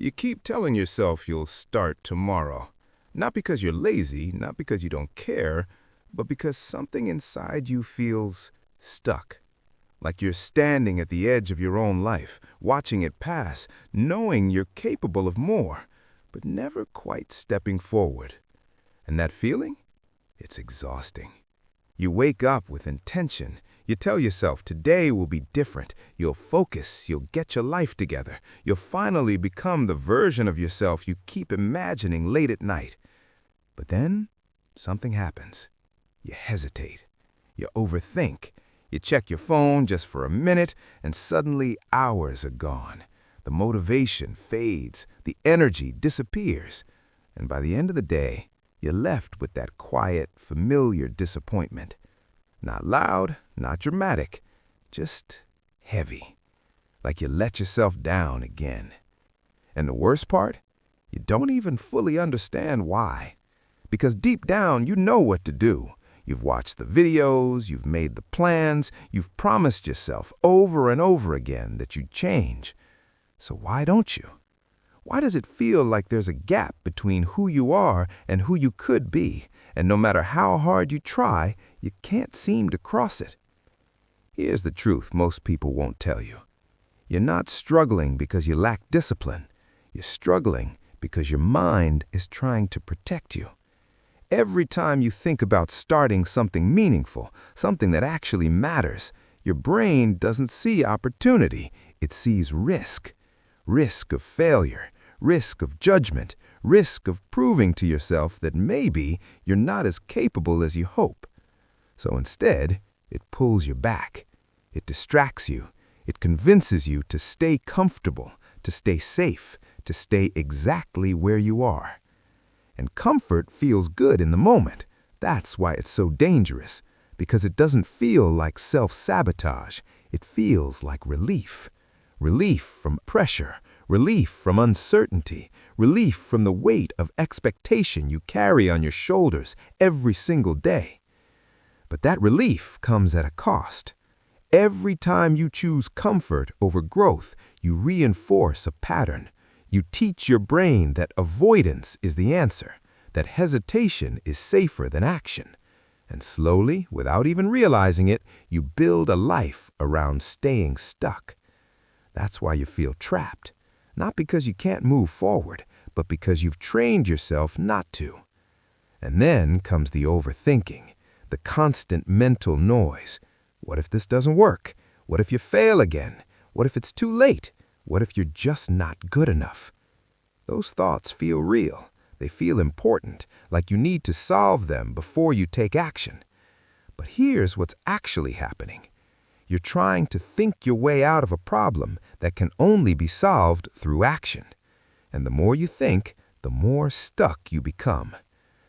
You keep telling yourself you'll start tomorrow. Not because you're lazy, not because you don't care, but because something inside you feels stuck. Like you're standing at the edge of your own life, watching it pass, knowing you're capable of more, but never quite stepping forward. And that feeling? It's exhausting. You wake up with intention. You tell yourself today will be different. You'll focus. You'll get your life together. You'll finally become the version of yourself you keep imagining late at night. But then something happens. You hesitate. You overthink. You check your phone just for a minute, and suddenly hours are gone. The motivation fades. The energy disappears. And by the end of the day, you're left with that quiet, familiar disappointment. Not loud, not dramatic, just heavy. Like you let yourself down again. And the worst part? You don't even fully understand why. Because deep down, you know what to do. You've watched the videos, you've made the plans, you've promised yourself over and over again that you'd change. So why don't you? Why does it feel like there's a gap between who you are and who you could be, and no matter how hard you try, you can't seem to cross it? Here's the truth most people won't tell you. You're not struggling because you lack discipline. You're struggling because your mind is trying to protect you. Every time you think about starting something meaningful, something that actually matters, your brain doesn't see opportunity, it sees risk. Risk of failure, risk of judgment, risk of proving to yourself that maybe you're not as capable as you hope. So instead, it pulls you back. It distracts you. It convinces you to stay comfortable, to stay safe, to stay exactly where you are. And comfort feels good in the moment. That's why it's so dangerous, because it doesn't feel like self-sabotage. It feels like relief. Relief from pressure, relief from uncertainty, relief from the weight of expectation you carry on your shoulders every single day. But that relief comes at a cost. Every time you choose comfort over growth, you reinforce a pattern. You teach your brain that avoidance is the answer, that hesitation is safer than action. And slowly, without even realizing it, you build a life around staying stuck. That's why you feel trapped, not because you can't move forward, but because you've trained yourself not to. And then comes the overthinking, the constant mental noise. What if this doesn't work? What if you fail again? What if it's too late? What if you're just not good enough? Those thoughts feel real. They feel important, like you need to solve them before you take action. But here's what's actually happening. You're trying to think your way out of a problem that can only be solved through action. And the more you think, the more stuck you become.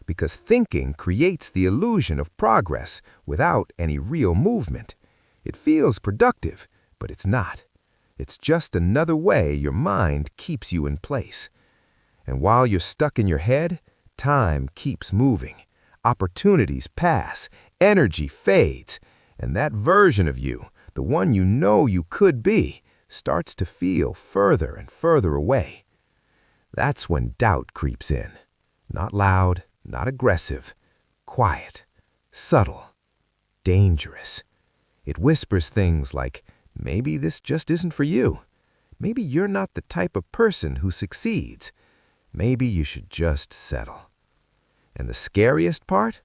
Because thinking creates the illusion of progress without any real movement. It feels productive, but it's not. It's just another way your mind keeps you in place. And while you're stuck in your head, time keeps moving. Opportunities pass, energy fades, and that version of you, the one you know you could be, starts to feel further and further away. That's when doubt creeps in. Not loud, not aggressive, quiet, subtle, dangerous. It whispers things like, maybe this just isn't for you. Maybe you're not the type of person who succeeds. Maybe you should just settle. And the scariest part?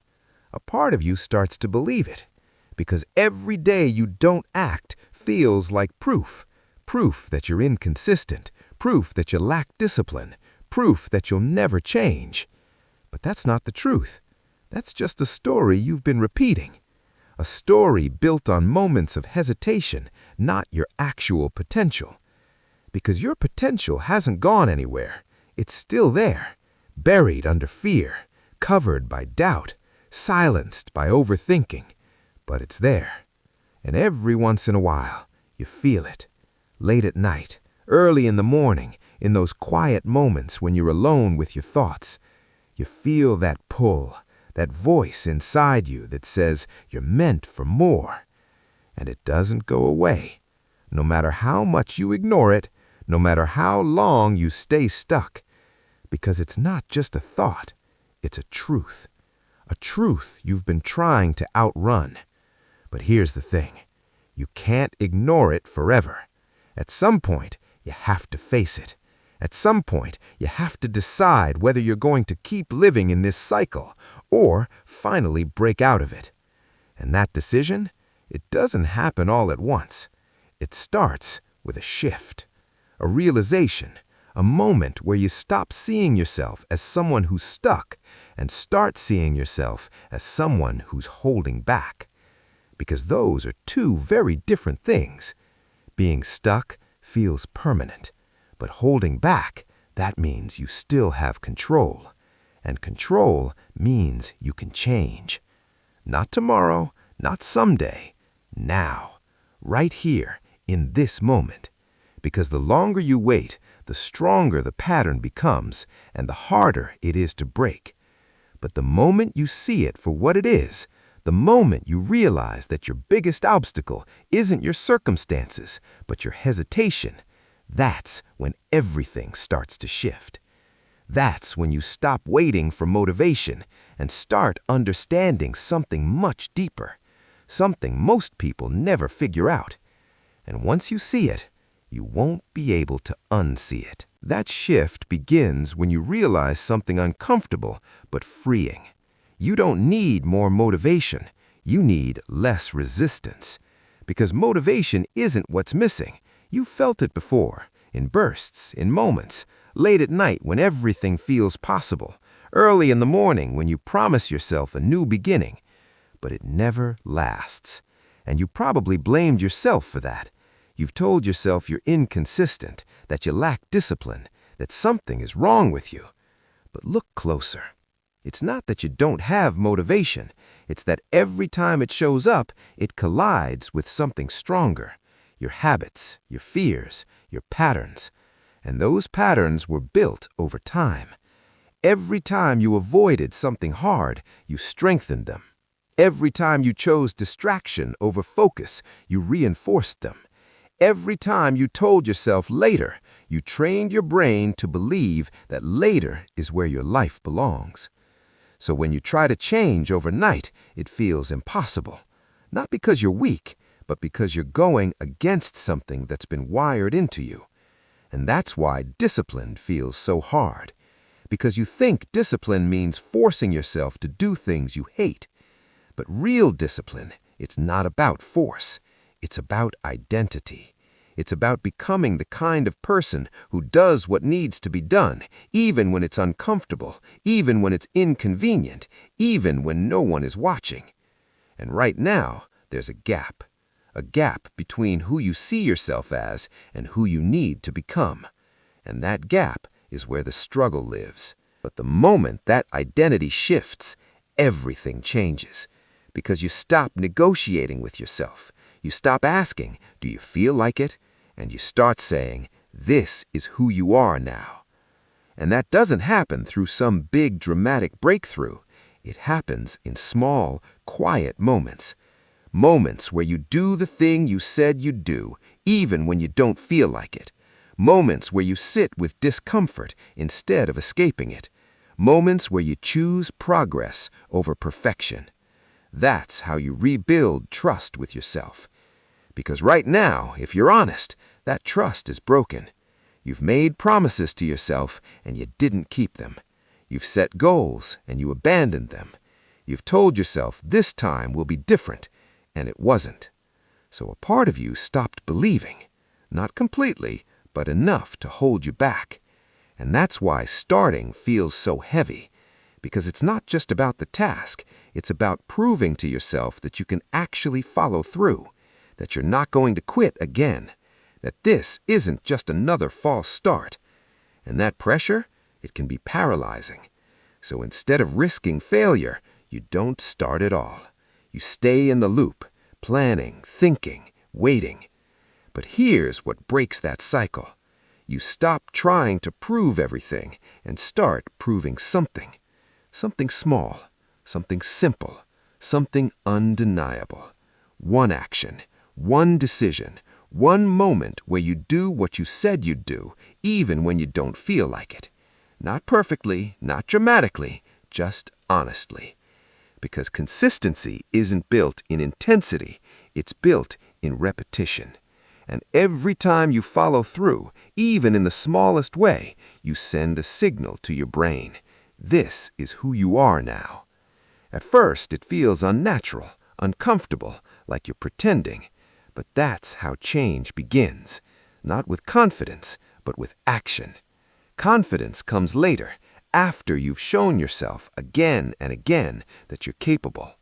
A part of you starts to believe it. Because every day you don't act feels like proof. Proof that you're inconsistent. Proof that you lack discipline. Proof that you'll never change. But that's not the truth. That's just a story you've been repeating. A story built on moments of hesitation, not your actual potential. Because your potential hasn't gone anywhere. It's still there, buried under fear, covered by doubt, silenced by overthinking. But it's there. And every once in a while, you feel it. Late at night, early in the morning, in those quiet moments when you're alone with your thoughts, you feel that pull, that voice inside you that says you're meant for more. And it doesn't go away. No matter how much you ignore it, no matter how long you stay stuck, because it's not just a thought, it's a truth you've been trying to outrun. But here's the thing, you can't ignore it forever. At some point, you have to face it. At some point, you have to decide whether you're going to keep living in this cycle or finally break out of it. And that decision, it doesn't happen all at once. It starts with a shift, a realization, a moment where you stop seeing yourself as someone who's stuck and start seeing yourself as someone who's holding back. Because those are two very different things. Being stuck feels permanent, but holding back, that means you still have control. And control means you can change. Not tomorrow, not someday, now, right here, in this moment. Because the longer you wait, the stronger the pattern becomes and the harder it is to break. But the moment you see it for what it is, the moment you realize that your biggest obstacle isn't your circumstances, but your hesitation, that's when everything starts to shift. That's when you stop waiting for motivation and start understanding something much deeper, something most people never figure out. And once you see it, you won't be able to unsee it. That shift begins when you realize something uncomfortable but freeing. You don't need more motivation. You need less resistance. Because motivation isn't what's missing. You felt it before, in bursts, in moments, late at night when everything feels possible, early in the morning when you promise yourself a new beginning. But it never lasts. And you probably blamed yourself for that. You've told yourself you're inconsistent, that you lack discipline, that something is wrong with you. But look closer. It's not that you don't have motivation. It's that every time it shows up, it collides with something stronger. Your habits, your fears, your patterns. And those patterns were built over time. Every time you avoided something hard, you strengthened them. Every time you chose distraction over focus, you reinforced them. Every time you told yourself later, you trained your brain to believe that later is where your life belongs. So when you try to change overnight, it feels impossible. Not because you're weak, but because you're going against something that's been wired into you. And that's why discipline feels so hard. Because you think discipline means forcing yourself to do things you hate. But real discipline, it's not about force. It's about identity. It's about becoming the kind of person who does what needs to be done, even when it's uncomfortable, even when it's inconvenient, even when no one is watching. And right now, there's a gap between who you see yourself as and who you need to become. And that gap is where the struggle lives. But the moment that identity shifts, everything changes. Because you stop negotiating with yourself. You stop asking, do you feel like it? And you start saying, this is who you are now. And that doesn't happen through some big dramatic breakthrough. It happens in small, quiet moments. Moments where you do the thing you said you'd do, even when you don't feel like it. Moments where you sit with discomfort instead of escaping it. Moments where you choose progress over perfection. That's how you rebuild trust with yourself. Because right now, if you're honest, that trust is broken. You've made promises to yourself and you didn't keep them. You've set goals and you abandoned them. You've told yourself this time will be different, and it wasn't. So a part of you stopped believing. Not completely, but enough to hold you back. And that's why starting feels so heavy. Because it's not just about the task, it's about proving to yourself that you can actually follow through. That you're not going to quit again, that this isn't just another false start. And that pressure, it can be paralyzing. So instead of risking failure, you don't start at all. You stay in the loop, planning, thinking, waiting. But here's what breaks that cycle. You stop trying to prove everything and start proving something. Something small, something simple, something undeniable. One action. One decision, One moment where you do what you said you'd do, even when you don't feel like it. Not perfectly, not dramatically, just honestly. Because consistency isn't built in intensity, it's built in repetition. And every time you follow through, even in the smallest way, you send a signal to your brain. This is who you are now. At first, it feels unnatural, uncomfortable, like you're pretending. But that's how change begins. Not with confidence, but with action. Confidence comes later, after you've shown yourself again and again that you're capable.